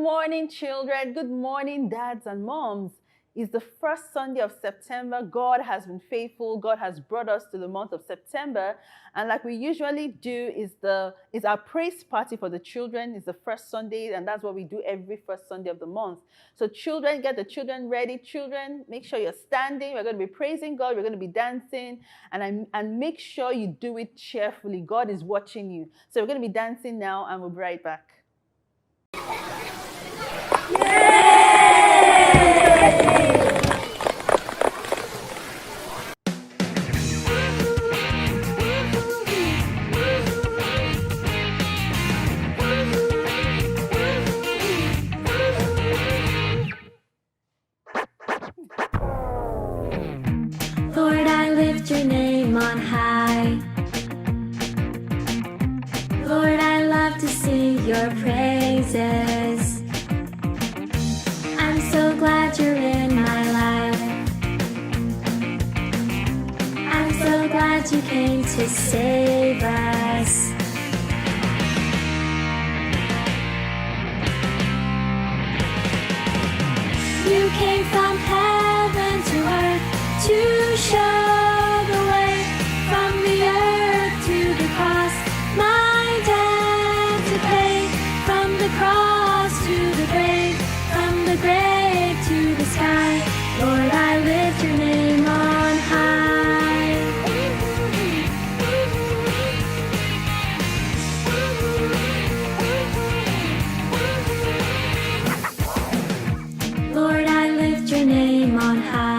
morning, children. Good morning, dads and moms. It's the first Sunday of September. God has been faithful. God has brought us to the month of September. And like we usually do, is our praise party for the children. It's the first Sunday, and that's what we do every first Sunday of the month. So children, get the children ready. Children, make sure you're standing. We're going to be praising God. We're going to be dancing. And make sure you do it cheerfully. God is watching you. So we're going to be dancing now, and we'll be right back. Lord, I lift your name on high. Lord, I love to sing your praises. I'm so glad you're in my life. I'm so glad you came to save us. You came from heaven to earth to show the way, from the earth to the cross, my debt to pay, from the cross to the grave, from the grave to the sky. Lord, I lift your name on high. Lord, I lift your name on high.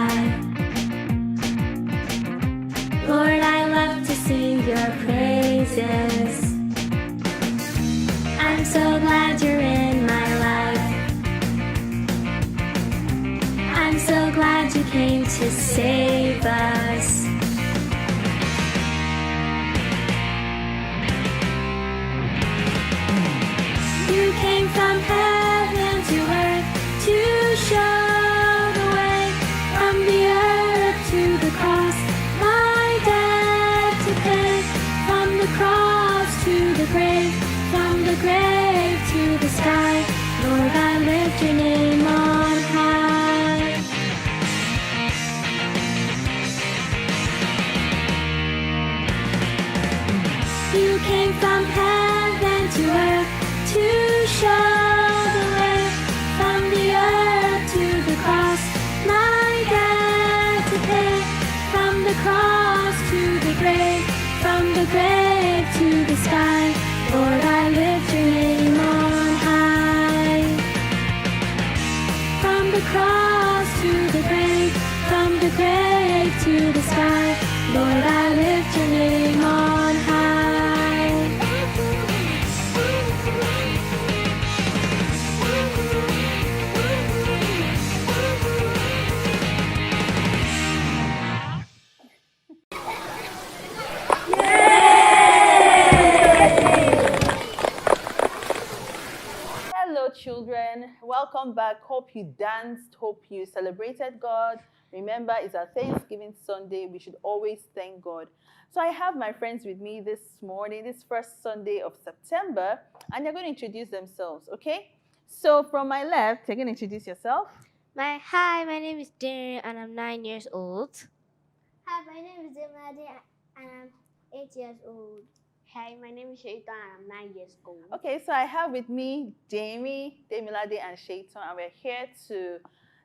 Lord, I love to sing your praises. I'm so glad you're in my life. I'm so glad you came to save us. You came from heaven to earth to show the way, from the earth to the cross, my debt to pay, from the cross to the grave, from the grave to the sky. Lord, I lift your name on high. You came from heaven to earth to show the way, from the earth to the cross, my debt to pay, from the cross to the grave, from the grave to the sky. Lord, I lift your name on high. From the cross to the grave, from the grave to the sky. Lord, I lift your name on high. Hello, children. Welcome back. Hope you danced. Hope you celebrated God. Remember, it's our Thanksgiving Sunday. We should always thank God. So I have my friends with me this morning, this first Sunday of September, and they're going to introduce themselves, okay? So from my left, you're going to introduce yourself. Hi, my name is Darren and I'm 9 years old. Hi, my name is Demadi and I'm 8 years old. Hi, my name is Shaitan and I'm 9 years old. Okay, so I have with me Demilade, and Shaitan, and we're here to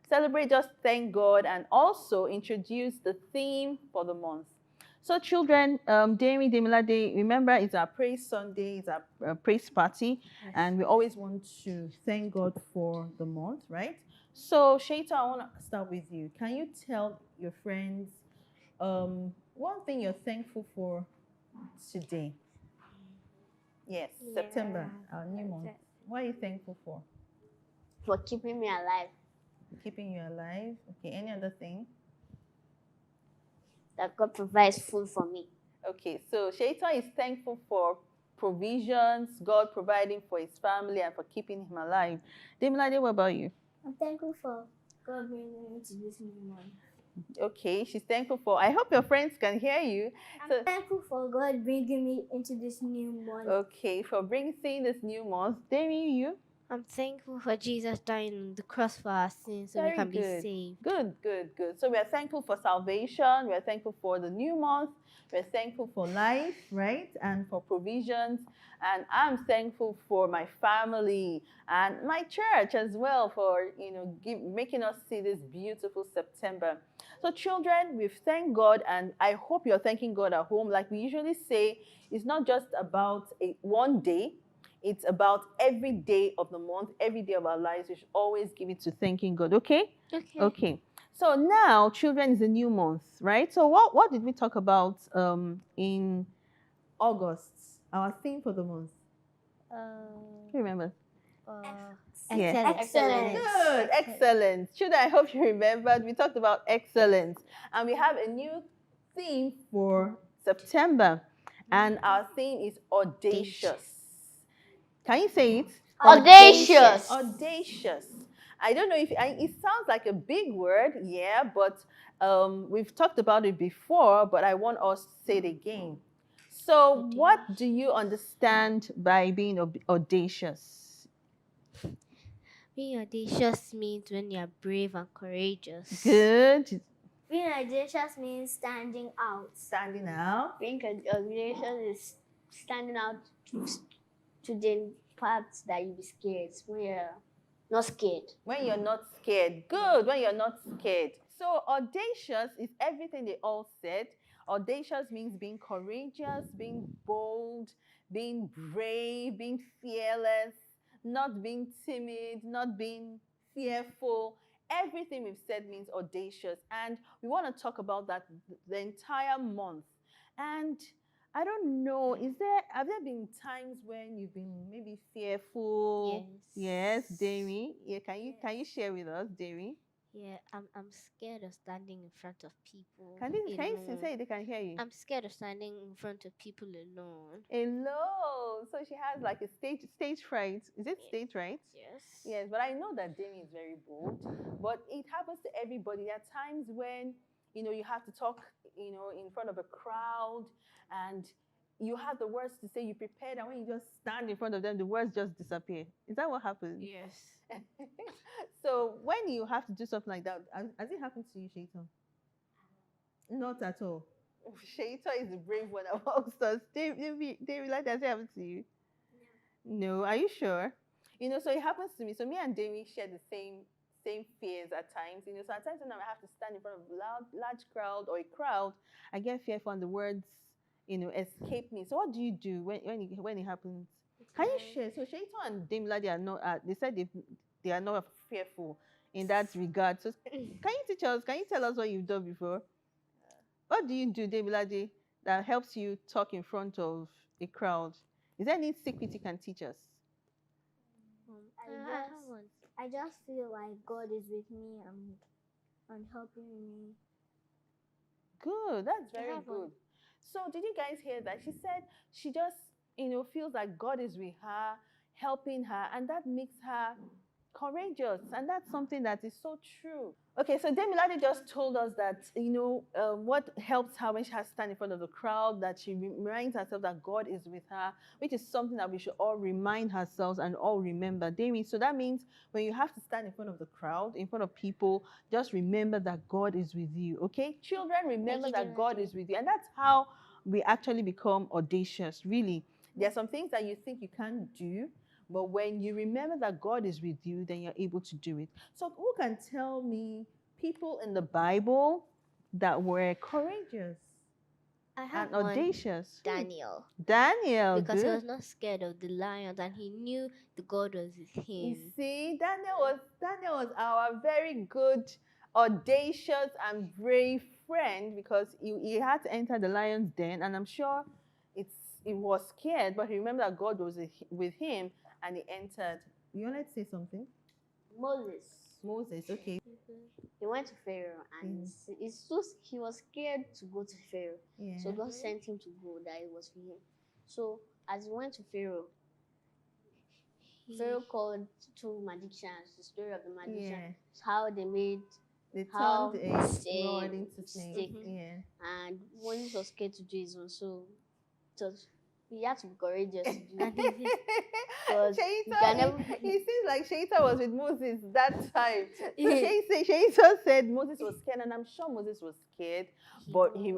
celebrate, just thank God, and also introduce the theme for the month. So children, Demilade, remember it's our praise Sunday, it's our praise party, and we always want to thank God for the month, right? So Shaitan, I want to start with you. Can you tell your friends one thing you're thankful for today? Yes, September, our new month. What are you thankful for? For keeping me alive. Keeping you alive. Okay, any other thing? That God provides food for me. Okay, so Shaitan is thankful for provisions, God providing for his family and for keeping him alive. Demilade, what about you? I'm thankful for God bringing me to this new month. Okay, she's thankful for. I hope your friends can hear you. I'm thankful for God bringing me into this new month. Okay, for seeing this new month. Demi, you? I'm thankful for Jesus dying on the cross for our sins so we Very can be good. saved. Good, good, good. So we are thankful for salvation. We are thankful for the new month. We're thankful for life, right? And for provisions. And I'm thankful for my family and my church as well for, making us see this beautiful September. So children, we've thanked God, and I hope you're thanking God at home. Like we usually say, it's not just about one day. It's about every day of the month, every day of our lives. We should always give it to thanking God. Okay? Okay. Okay. So now, children is a new month, right? So what did we talk about in August? Our theme for the month. Uh, Do you remember? excellence. Excellent. Good. Excellent. Children, I hope you remembered. We talked about excellence. And we have a new theme for September. And our theme is audacious. Can you say it? Audacious. Audacious. I don't know if it sounds like a big word, yeah, but we've talked about it before, but I want us to say it again. So, what do you understand by being audacious? Being audacious means when you're brave and courageous. Good. Being audacious means standing out. Standing out. Being audacious is standing out to the parts that you be scared. When you're not scared. When you're not scared. Good. When you're not scared. So audacious is everything they all said. Audacious means being courageous, being bold, being brave, being fearless, not being timid, not being fearful. Everything we've said means audacious. And we want to talk about that the entire month. And I don't know, have there been times when you've been maybe fearful? Yes, Demi. Yeah, can you share with us, Demi? Yeah, I'm scared of standing in front of people. Can you alone. say they can hear you? I'm scared of standing in front of people alone. Alone. So she has like a stage fright. Is it stage fright? Yes. Yes, but I know that Demi is very bold. But it happens to everybody. There are times when you have to talk, in front of a crowd, and you have the words to say, you prepared, and when you just stand in front of them, the words just disappear. Is that what happens? Yes. So when you have to do something like that, has it happened to you, Shaitan? Not at all. Shaitan is the brave one amongst us. David, like that happened to you? No. Are you sure? So it happens to me. So me and Demi share the same fears at times. So at times when I have to stand in front of a large crowd or a crowd, I get fearful and the words, escape me. So what do you do when it happens? Can you share? So Shaitan and Demi, they are not. They said they are not fearful in that regard. So can you teach us? Can you tell us what you've done before? What do you do, Demi, that helps you talk in front of a crowd? Is there any secret you can teach us? I just feel like God is with me and helping me. Good. That's very good. So did you guys hear that? She said she just, feels like God is with her, helping her, and that makes her courageous. And that's something that is so true. Okay, so Demilade just told us that, what helps her when she has to stand in front of the crowd, that she reminds herself that God is with her, which is something that we should all remind ourselves and all remember. Demi, so that means when you have to stand in front of the crowd, in front of people, just remember that God is with you, okay? Children, remember that God is with you. And that's how we actually become audacious, really. There are some things that you think you can't do, but when you remember that God is with you, then you're able to do it. So who can tell me people in the Bible that were courageous I have and audacious? Daniel. Daniel, Because good. he was not scared of the lions and he knew the God was with You him. see, Daniel was our very good, audacious and brave friend, because he had to enter the lion's den, and I'm sure he was scared, but he remembered that God was with him, and he entered. You wanted to say something? Moses, okay. He went to Pharaoh and he was scared to go to Pharaoh. Yeah. So God sent him to go, that it was for him. So as he went to Pharaoh, Pharaoh called two magicians, the story of the magicians, how they turned a say rod into snake. stick. Yeah. And Moses was scared to do his own, so You have to be courageous to do And it. if it- Because you Shaita, can never. he seems like Shaita was with Moses that time. So Shaita said Moses was scared, and I'm sure Moses was scared, but he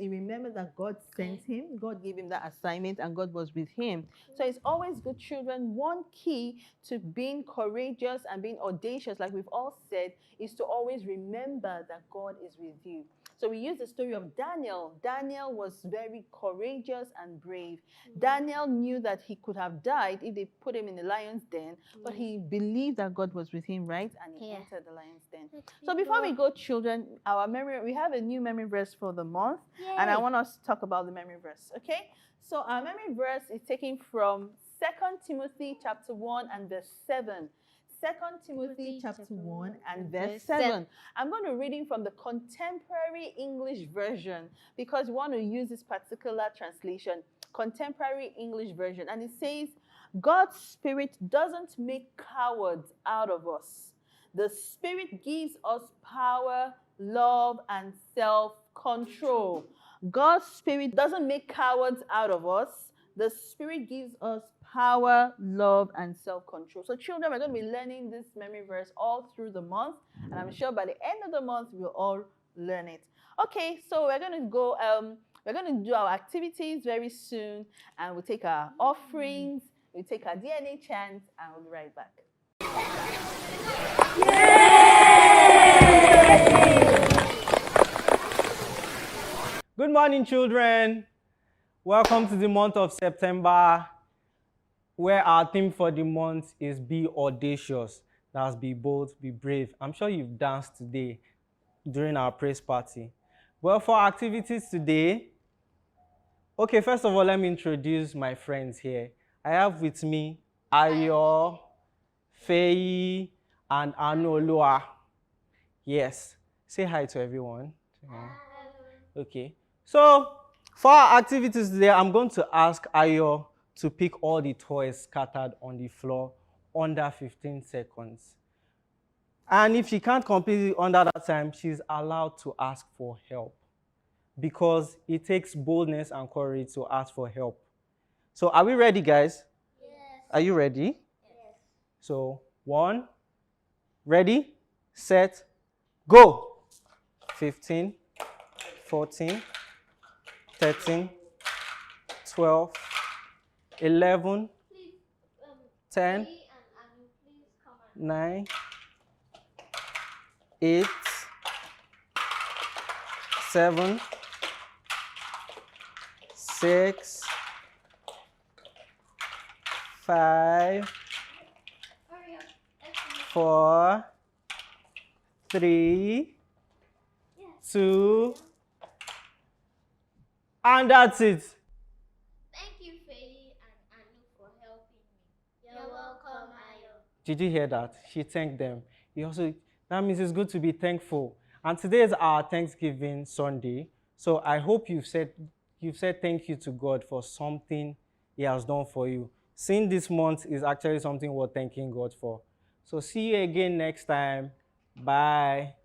remembered that God sent him, God gave him that assignment, and God was with him. So it's always good, children. One key to being courageous and being audacious, like we've all said, is to always remember that God is with you. So we use the story of Daniel. Daniel was very courageous and brave. Daniel knew that he could have died if they put him in the lion's den, but he believed that God was with him, right? And he Yeah. entered the lion's den. So before we go, children, we have a new memory verse for the month, and I want us to talk about the memory verse, okay? So our memory verse is taken from 2 Timothy chapter 1 and verse 7. 2 Timothy chapter 1 and verse 7. I'm going to read it from the Contemporary English Version because we want to use this particular translation, Contemporary English Version. And it says, God's Spirit doesn't make cowards out of us. The Spirit gives us power, love, and self-control. God's Spirit doesn't make cowards out of us. The Spirit gives us power, love, and self-control. So children, we're going to be learning this memory verse all through the month. And I'm sure by the end of the month, we'll all learn it. Okay, so we're going to go, we're going to do our activities very soon. And we'll take our offerings, we'll take our DNA chant, and we'll be right back. Good morning, children. Welcome to the month of September, where our theme for the month is be audacious. That's be bold, be brave. I'm sure you've danced today during our praise party. Well, for our activities today, okay, first of all, let me introduce my friends here. I have with me Ayo, Feyi, and Anolua. Yes, say hi to everyone. Okay, so for our activities today, I'm going to ask Ayo to pick all the toys scattered on the floor under 15 seconds. And if she can't complete it under that time, she's allowed to ask for help because it takes boldness and courage to ask for help. So are we ready, guys? Yes. Are you ready? Yes. So 1, ready, set, go. 15, 14, 13, 12, 11, 10, 9, 8, 7, 6, 5, 4, 3, 2, and that's it. Thank you, Feyi and Anu, for helping me. You're welcome, Ayo. Did you hear that? She thanked them. That means it's good to be thankful. And today is our Thanksgiving Sunday. So I hope you've said thank you to God for something He has done for you. Seeing this month is actually something worth thanking God for. So see you again next time. Bye.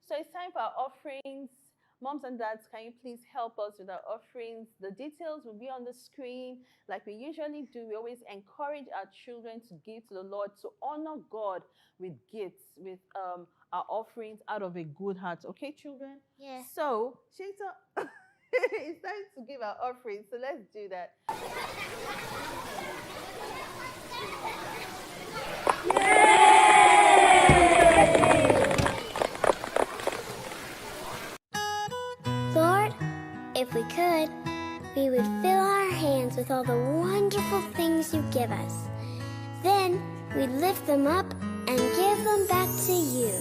So it's time for our offerings. Moms and dads, can you please help us with our offerings? The details will be on the screen. Like we usually do, we always encourage our children to give to the Lord, to honor God with gifts, with our offerings out of a good heart. Okay, children? Yes. So, Shaita, it's time to give our offerings. So let's do that. Lord, if we could, we would fill our hands with all the wonderful things you give us. Then we'd lift them up and give them back to you.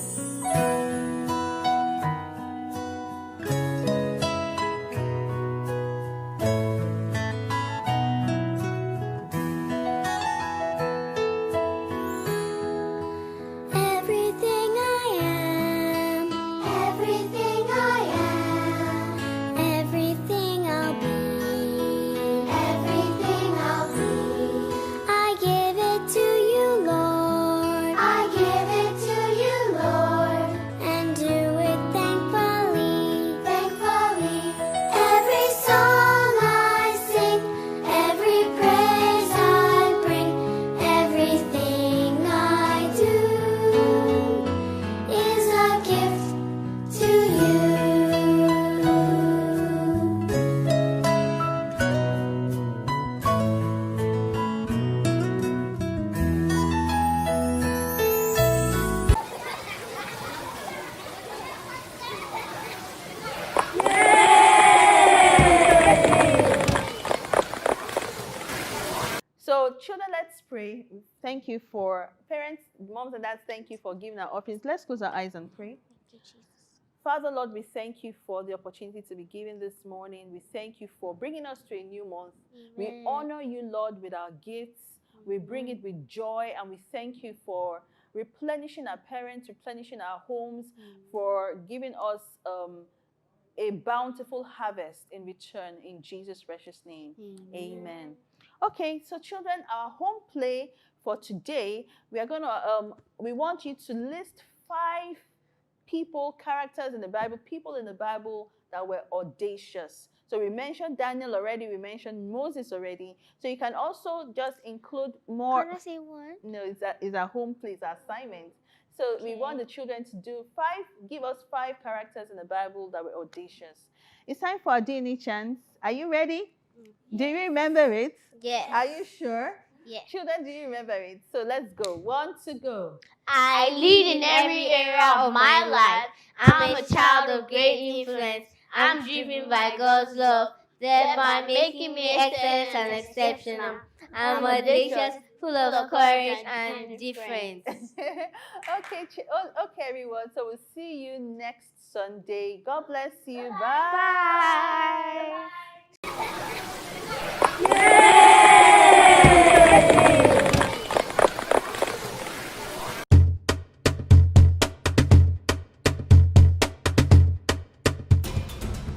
Everything I am, everything I am, everything I'll be, everything I'll be. I give it to you, Lord. I give you for parents, moms and dads, thank you for giving our offerings. Let's close our eyes and pray. Thank you, Jesus. Father, Lord, we thank you for the opportunity to be given this morning. We thank you for bringing us to a new month. We Amen. honor you, Lord, with our gifts. We bring it with joy, and we thank you for replenishing our parents, replenishing our homes, for giving us a bountiful harvest in return. In Jesus' precious name, amen. Okay, so children, our home play for today, we want you to list 5 characters in the Bible, people in the Bible that were audacious. So we mentioned Daniel already, we mentioned Moses already. So you can also just include more. Can I say one? No, it's our home play, it's our assignment. So we want the children to give us 5 characters in the Bible that were audacious. It's time for our DNA chance. Are you ready? Do you remember it? Yes. Are you sure? Yes. Children, do you remember it? So let's go. 1 to go. I lead in every area of my life. I'm a child of great influence. I'm driven by God's love, thereby making me excellent and exceptional. I'm audacious, full of courage and difference. Okay, everyone. So we'll see you next Sunday. God bless you. Bye. Bye.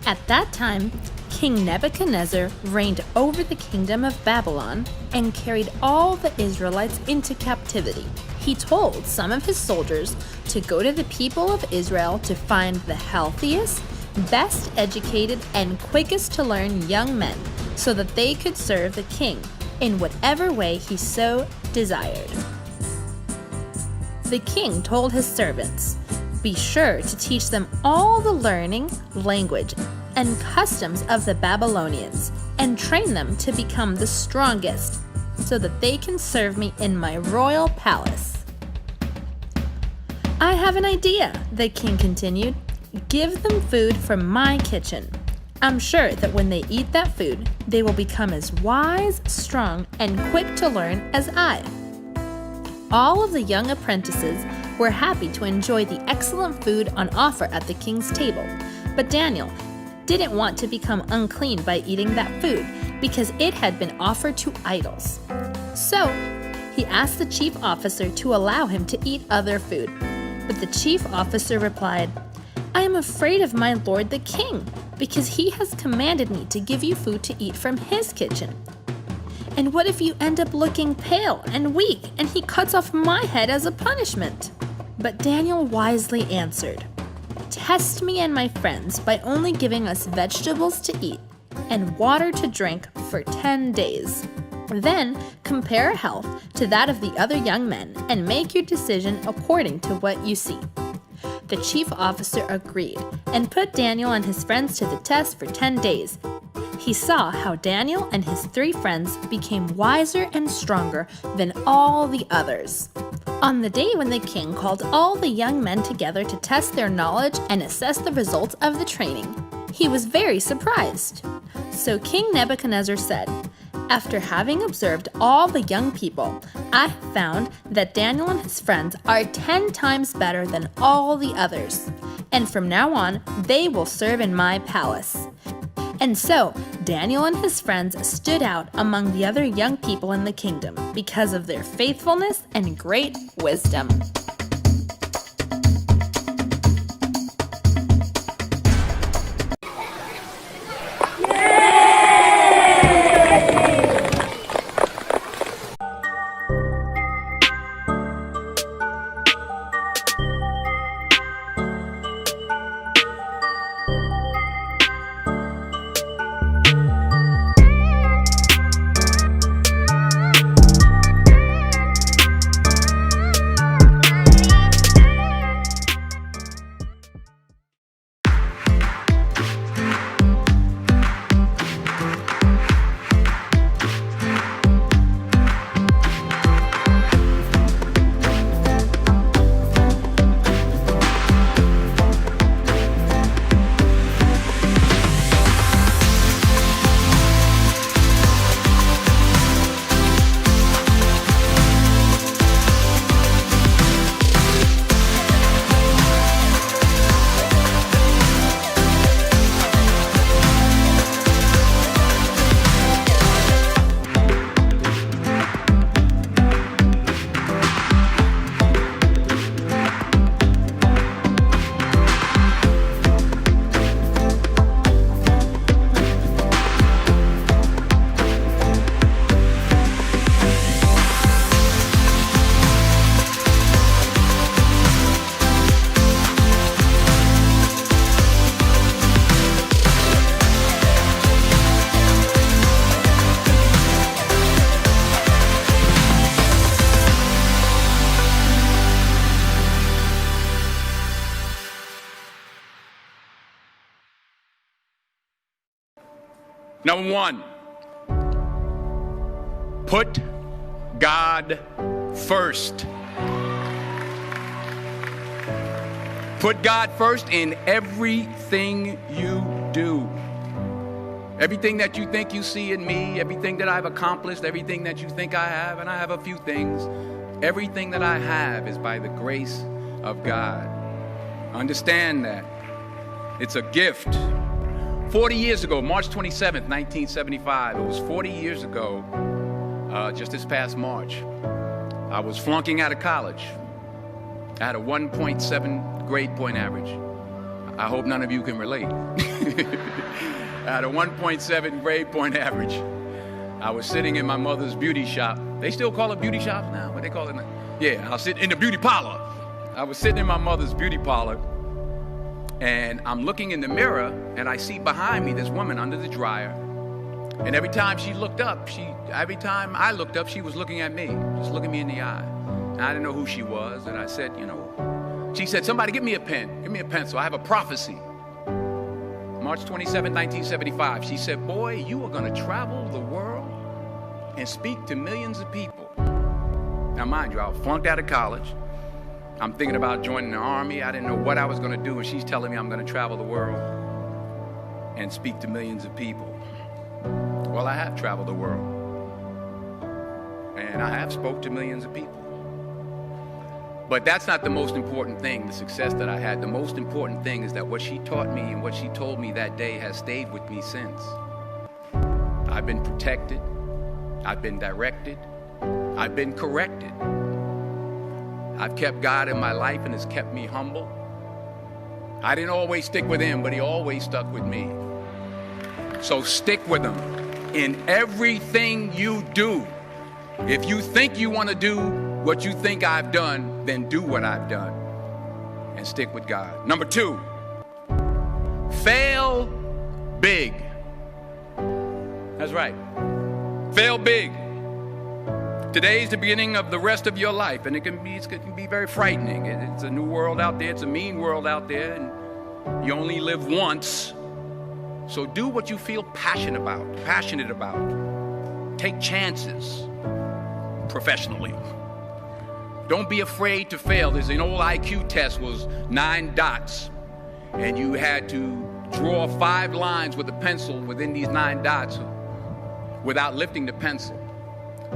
At that time, King Nebuchadnezzar reigned over the kingdom of Babylon and carried all the Israelites into captivity. He told some of his soldiers to go to the people of Israel to find the healthiest, best educated, and quickest to learn young men so that they could serve the king in whatever way he so desired. The king told his servants, "Be sure to teach them all the learning, language, and customs of the Babylonians, and train them to become the strongest, so that they can serve me in my royal palace." "I have an idea," the king continued. "Give them food from my kitchen. I'm sure that when they eat that food, they will become as wise, strong, and quick to learn as I." All of the young apprentices were happy to enjoy the excellent food on offer at the king's table, but Daniel didn't want to become unclean by eating that food because it had been offered to idols. So he asked the chief officer to allow him to eat other food. But the chief officer replied, "I am afraid of my lord the king, because he has commanded me to give you food to eat from his kitchen. And what if you end up looking pale and weak and he cuts off my head as a punishment?" But Daniel wisely answered, "Test me and my friends by only giving us vegetables to eat and water to drink for 10 days. Then compare our health to that of the other young men and make your decision according to what you see." The chief officer agreed and put Daniel and his friends to the test for 10 days. He saw how Daniel and his 3 friends became wiser and stronger than all the others. On the day when the king called all the young men together to test their knowledge and assess the results of the training, he was very surprised. So King Nebuchadnezzar said, "After having observed all the young people, I found that Daniel and his friends are 10 times better than all the others, and from now on they will serve in my palace." And so Daniel and his friends stood out among the other young people in the kingdom because of their faithfulness and great wisdom. Number one, put God first. Put God first in everything you do. Everything that you think you see in me, everything that I've accomplished, everything that you think I have, and I have a few things, everything that I have is by the grace of God. Understand that. It's a gift. 40 years ago, March 27th, 1975, it was 40 years ago, just this past March, I was flunking out of college. I had a 1.7 grade point average. I hope none of you can relate. I had a 1.7 grade point average. I was sitting in my mother's beauty shop. They still call it beauty shops now? What they call it now? Yeah, I was sitting in the beauty parlor. I was sitting in my mother's beauty parlor, and I'm looking in the mirror, and I see behind me this woman under the dryer. And every time she looked up, every time I looked up, she was looking at me, just looking me in the eye. And I didn't know who she was, and I said, she said, somebody give me a pen, give me a pencil, I have a prophecy. March 27, 1975, she said, boy, you are gonna travel the world and speak to millions of people. Now mind you, I was flunked out of college. I'm thinking about joining the army. I didn't know what I was gonna do, and she's telling me I'm gonna travel the world and speak to millions of people. Well, I have traveled the world, and I have spoke to millions of people. But that's not the most important thing, the success that I had. The most important thing is that what she taught me and what she told me that day has stayed with me since. I've been protected, I've been directed, I've been corrected. I've kept God in my life, and it's kept me humble. I didn't always stick with him, but he always stuck with me. So stick with him in everything you do. If you think you want to do what you think I've done, then do what I've done and stick with God. Number two, fail big. That's right. Fail big. Today's the beginning of the rest of your life, and it can be very frightening. It's a new world out there. It's a mean world out there, and you only live once. So do what you feel passionate about. Take chances professionally. Don't be afraid to fail. There's an old IQ test, was 9 dots, and you had to draw 5 lines with a pencil within these 9 dots without lifting the pencil.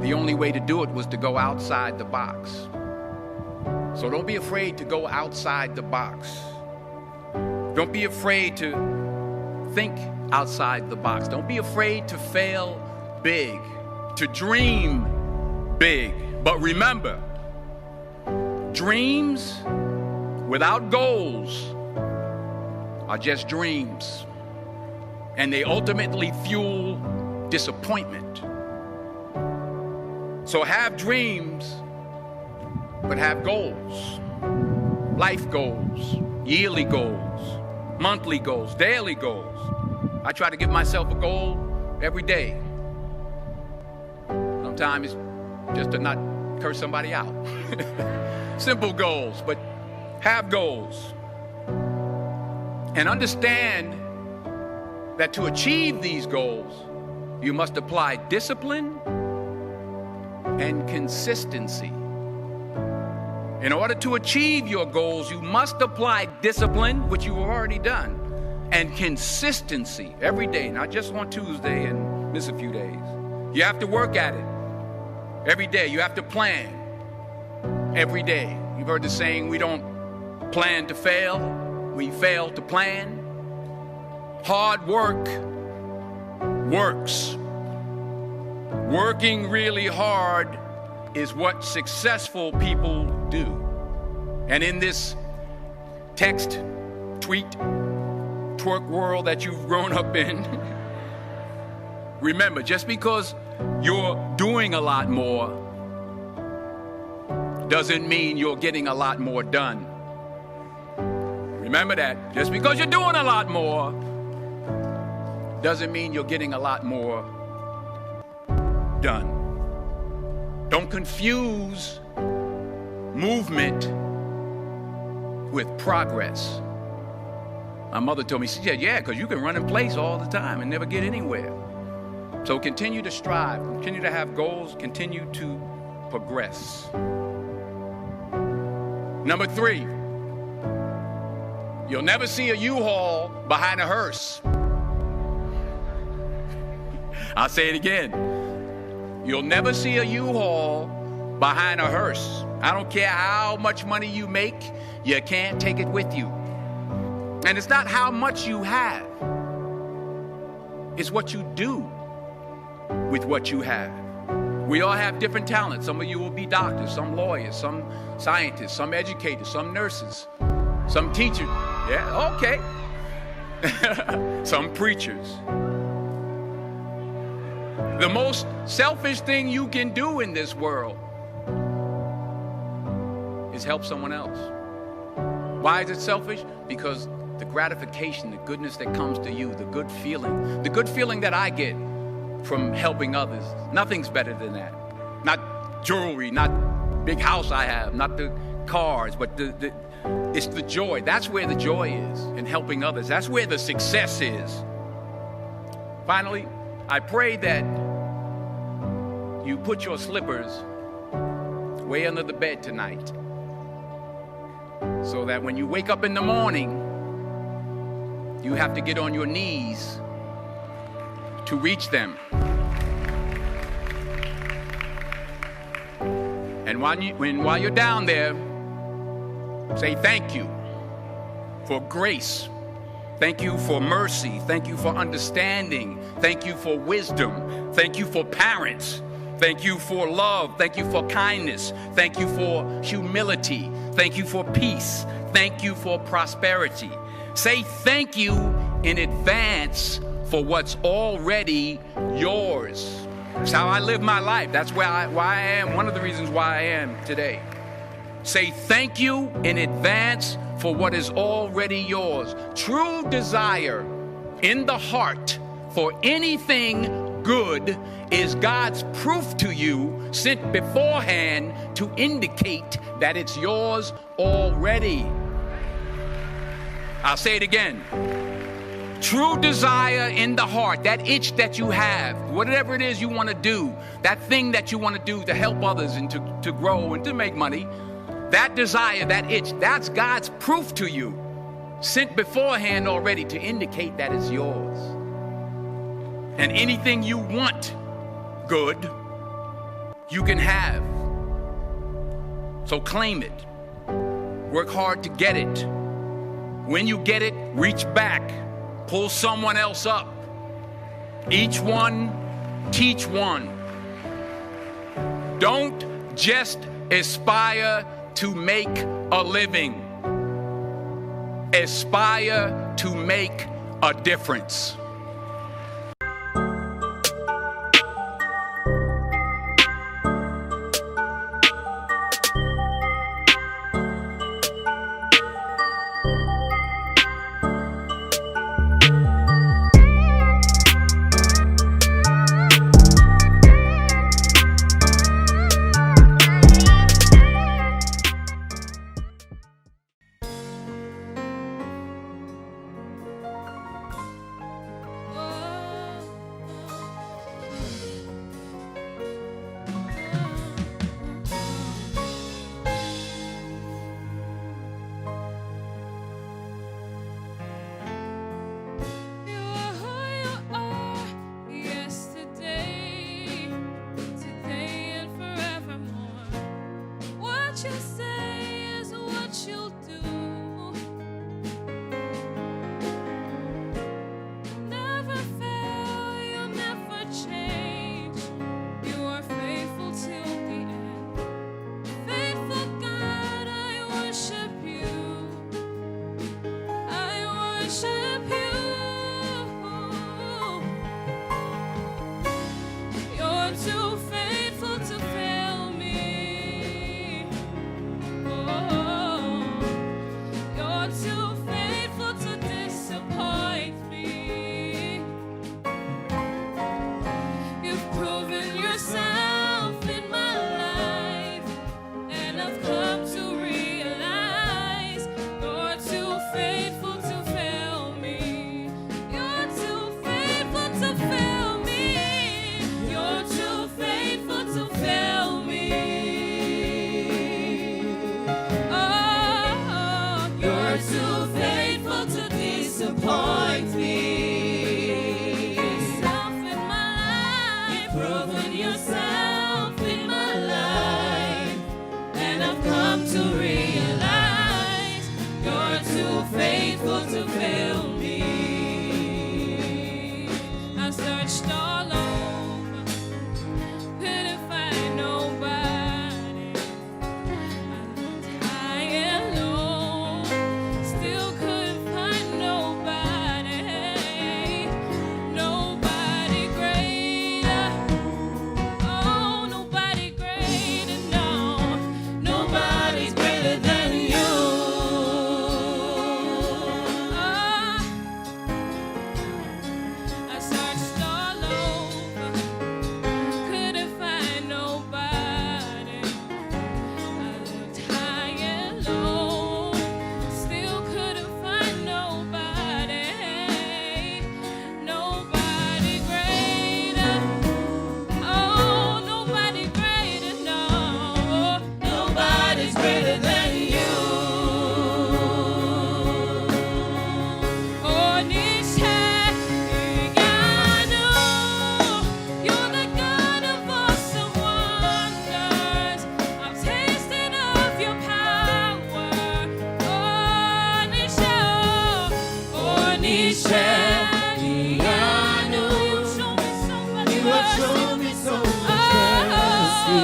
The only way to do it was to go outside the box. So don't be afraid to go outside the box. Don't be afraid to think outside the box. Don't be afraid to fail big, to dream big. But remember, dreams without goals are just dreams, and they ultimately fuel disappointment. So have dreams, but have goals. Life goals, yearly goals, monthly goals, daily goals. I try to give myself a goal every day. Sometimes it's just to not curse somebody out. Simple goals, but have goals. And understand that to achieve these goals, you must apply discipline and consistency. In order to achieve your goals, you must apply discipline, which you've already done, and consistency every day, not just on Tuesday and miss a few days. You have to work at it every day. You have to plan every day. You've heard the saying, we don't plan to fail, we fail to plan. Hard work works. Working really hard is what successful people do. And in this text, tweet, twerk world that you've grown up in, remember, just because you're doing a lot more doesn't mean you're getting a lot more done. Remember that. Just because you're doing a lot more doesn't mean you're getting a lot more done. Don't confuse movement with progress. My mother told me, she said, yeah, because you can run in place all the time and never get anywhere. So continue to strive, continue to have goals, continue to progress. Number 3, you'll never see a U-Haul behind a hearse. I'll say it again. You'll never see a U-Haul behind a hearse. I don't care how much money you make, you can't take it with you. And it's not how much you have. It's what you do with what you have. We all have different talents. Some of you will be doctors, some lawyers, some scientists, some educators, some nurses, some teachers. Yeah, okay. Some preachers. The most selfish thing you can do in this world is help someone else. Why is it selfish? Because the gratification, the goodness that comes to you, the good feeling that I get from helping others, nothing's better than that. Not jewelry, not big house I have, not the cars, but it's the joy. That's where the joy is, in helping others. That's where the success is. Finally, I pray that you put your slippers way under the bed tonight, so that when you wake up in the morning, you have to get on your knees to reach them. And while you're down there, say thank you for grace. Thank you for mercy. Thank you for understanding. Thank you for wisdom. Thank you for parents. Thank you for love. Thank you for kindness. Thank you for humility. Thank you for peace. Thank you for prosperity. Say thank you in advance for what's already yours. That's how I live my life. That's why I am, one of the reasons why I am today. Say thank you in advance for what is already yours. True desire in the heart for anything good is God's proof to you, sent beforehand to indicate that it's yours already. I'll say it again. True desire in the heart, that itch that you have, whatever it is you want to do, that thing that you want to do to help others and to grow and to make money, that desire, that itch, that's God's proof to you, sent beforehand already to indicate that it's yours. And anything you want good, you can have. So claim it. Work hard to get it. When you get it, reach back. Pull someone else up. Each one, teach one. Don't just aspire to make a living. Aspire to make a difference. You're too faithful to disappoint me. Yourself in my life. You've proven yourself in my life. And I've come to realize you're too faithful to fail me. I searched all over, couldn't find nobody. I looked high and low, still couldn't find nobody. Nobody greater. Oh, nobody greater, no. Nobody's greater than you. I searched all over, couldn't find nobody. I looked high and low, still couldn't find nobody. Nobody greater. Oh, nobody greater, no. Nobody's greater than you. Oh, Nisha, you're the God of awesome wonders. I'm tasting of your power. Oh, Nisha, you have shown me so much mercy.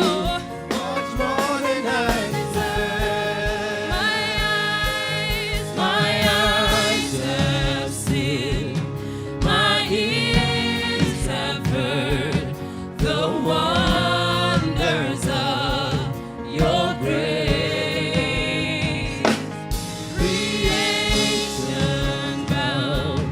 Much more than I deserve. My eyes have seen, my ears have heard the wonders of your grace. Creation bound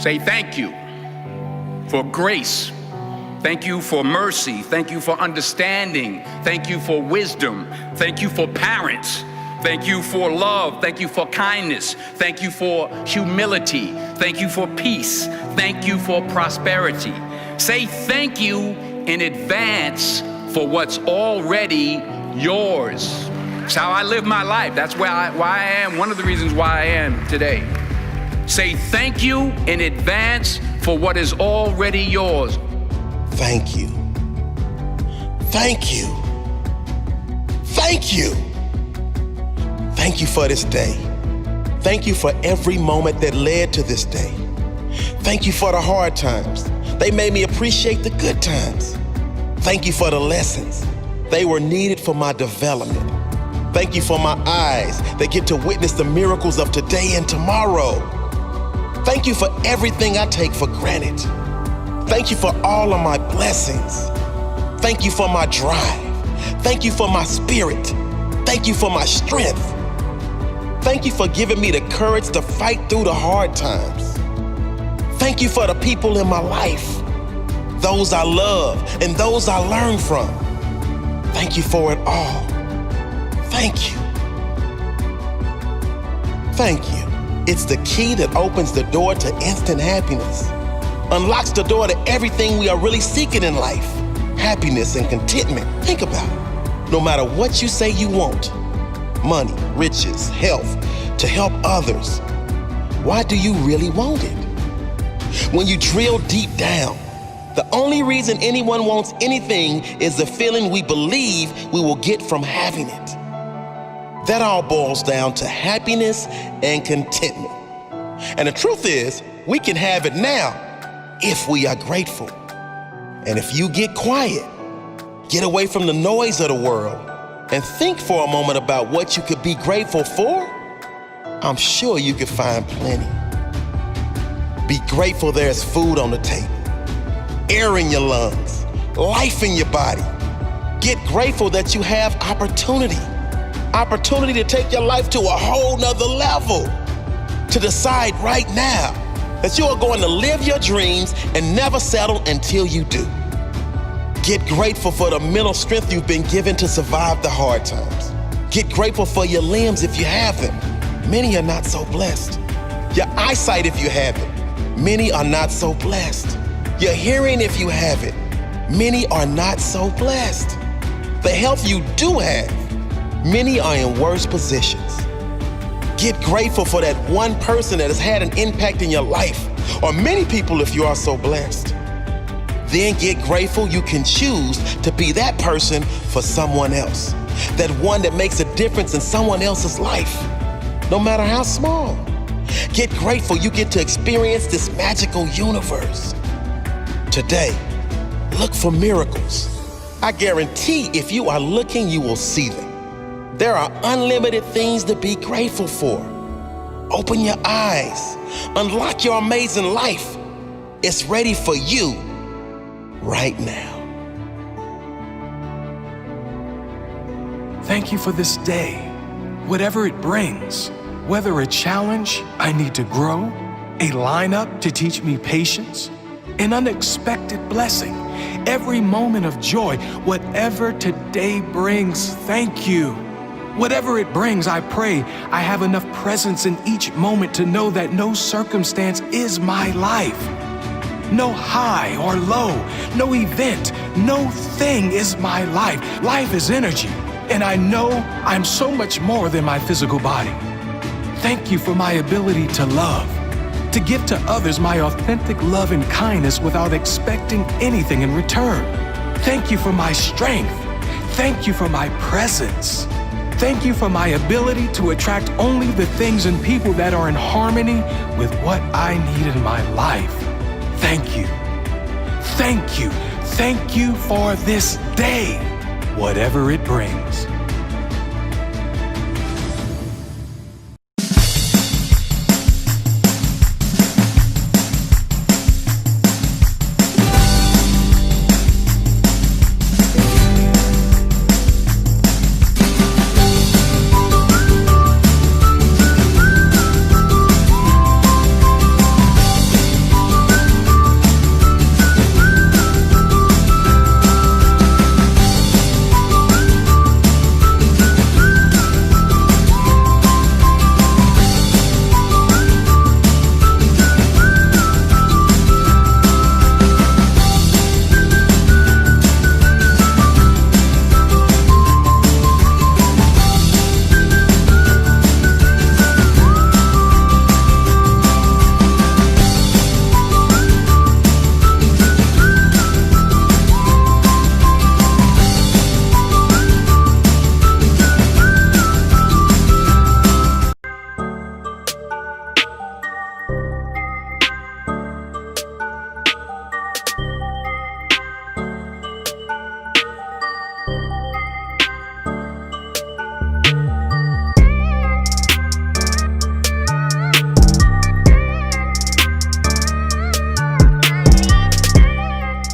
Say thank you for grace. Thank you for mercy. Thank you for understanding. Thank you for wisdom. Thank you for parents. Thank you for love. Thank you for kindness. Thank you for humility. Thank you for peace. Thank you for prosperity. Say thank you in advance for what's already yours. It's how I live my life. That's why I am, one of the reasons why I am today. Say thank you in advance for what is already yours. Thank you. Thank you. Thank you. Thank you for this day. Thank you for every moment that led to this day. Thank you for the hard times. They made me appreciate the good times. Thank you for the lessons. They were needed for my development. Thank you for my eyes that get to witness the miracles of today and tomorrow. Thank you for everything I take for granted. Thank you for all of my blessings. Thank you for my drive. Thank you for my spirit. Thank you for my strength. Thank you for giving me the courage to fight through the hard times. Thank you for the people in my life, those I love and those I learn from. Thank you for it all. Thank you. Thank you. It's the key that opens the door to instant happiness, unlocks the door to everything we are really seeking in life, happiness and contentment. Think about it. No matter what you say you want, money, riches, health, to help others, why do you really want it? When you drill deep down, the only reason anyone wants anything is the feeling we believe we will get from having it. That all boils down to happiness and contentment. And the truth is, we can have it now if we are grateful. And if you get quiet, get away from the noise of the world, and think for a moment about what you could be grateful for, I'm sure you could find plenty. Be grateful there's food on the table, air in your lungs, life in your body. Get grateful that you have opportunity to take your life to a whole nother level. To decide right now that you are going to live your dreams and never settle until you do. Get grateful for the mental strength you've been given to survive the hard times. Get grateful for your limbs if you have them. Many are not so blessed. Your eyesight if you have it. Many are not so blessed. Your hearing if you have it. Many are not so blessed. The health you do have, many are in worse positions. Get grateful for that one person that has had an impact in your life, or many people if you are so blessed. Then get grateful you can choose to be that person for someone else. That one that makes a difference in someone else's life, no matter how small. Get grateful you get to experience this magical universe. Today, look for miracles. I guarantee if you are looking, you will see them. There are unlimited things to be grateful for. Open your eyes. Unlock your amazing life. It's ready for you right now. Thank you for this day, whatever it brings. Whether a challenge I need to grow, a lineup to teach me patience, an unexpected blessing, every moment of joy, whatever today brings, thank you. Whatever it brings, I pray I have enough presence in each moment to know that no circumstance is my life. No high or low, no event, no thing is my life. Life is energy, and I know I'm so much more than my physical body. Thank you for my ability to love, to give to others my authentic love and kindness without expecting anything in return. Thank you for my strength. Thank you for my presence. Thank you for my ability to attract only the things and people that are in harmony with what I need in my life. Thank you. Thank you. Thank you for this day, whatever it brings.